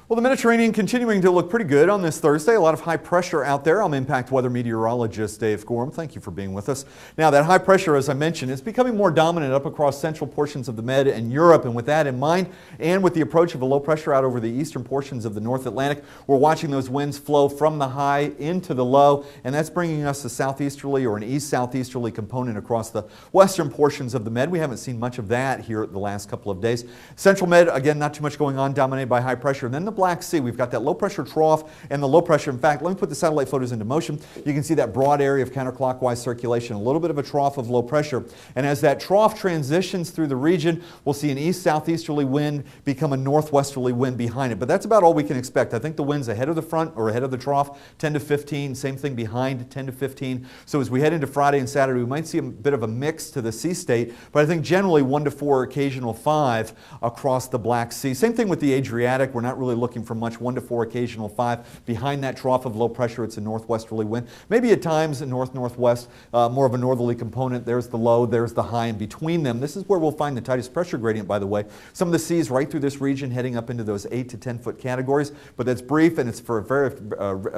Well, the Mediterranean continuing to look pretty good on this Thursday. A lot of high pressure out there. I'm impact weather meteorologist Dave Gorham. Thank you for being with us. Now, that high pressure, as I mentioned, is becoming more dominant up across central portions of the Med and Europe. And with that in mind, and with the approach of a low pressure out over the eastern portions of the North Atlantic, we're watching those winds flow from the high into the low, and that's bringing us a southeasterly or an east-southeasterly component across the western portions of the Med. We haven't seen much of that here the last couple of days. Central Med, again, not too much going on, dominated by high pressure. And then the Black Sea, we've got that low pressure trough and the low pressure. In fact, let me put the satellite photos into motion. You can see that broad area of counterclockwise circulation, a little bit of a trough of low pressure. And as that trough transitions through the region, we'll see an east-southeasterly wind become a northwesterly wind behind it. But that's about all we can expect. I think the winds ahead of the front or ahead of the trough, 10 to 15, same thing behind, 10 to 15. So as we head into Friday and Saturday, we might see a bit of a mix to the sea state, but I think generally 1 to 4, occasional 5 across the Black Sea. Same thing with the Adriatic. We're not really looking for much, 1 to 4, occasional 5. Behind that trough of low pressure, it's a northwesterly wind. Maybe at times a north-northwest, more of a northerly component. There's the low, there's the high, and between them, this is where we'll find the tightest pressure gradient, by the way. Some of the seas right through this region heading up into those 8 to 10 foot categories, but that's brief and it's for a very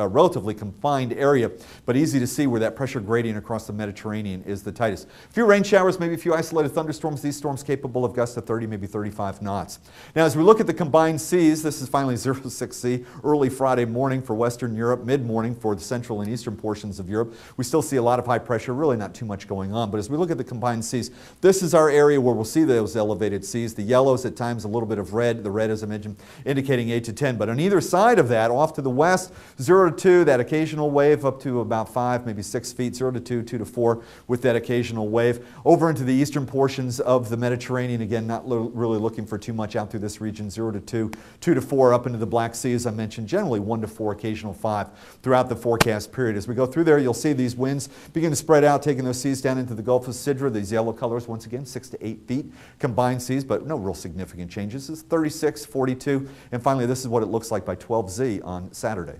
relatively confined area, but easy to see where that pressure gradient across the Mediterranean is the tightest. A few rain showers, maybe a few isolated thunderstorms. These storms capable of gusts to 30, maybe 35 knots. Now, as we look at the combined seas, this is finally 0-6C, early Friday morning for Western Europe, mid-morning for the central and eastern portions of Europe. We still see a lot of high pressure, really not too much going on, but as we look at the combined seas, this is our area where we'll see those elevated seas. The yellows at times a little bit of red, the red as I mentioned indicating 8 to 10, but on either side of that, off to the west, 0 to 2, that occasional wave up to about 5, maybe 6 feet, 0 to 2, 2 to 4 with that occasional wave. Over into the eastern portions of the Mediterranean, again not really looking for too much out through this region, 0 to 2, 2 to 4 up into the Black Sea, as I mentioned, generally 1 to 4, occasional 5 throughout the forecast period. As we go through there, you'll see these winds begin to spread out, taking those seas down into the Gulf of Sidra. These yellow colors, once again, 6 to 8 feet combined seas, but no real significant changes. It's 36, 42, and finally this is what it looks like by 12Z on Saturday.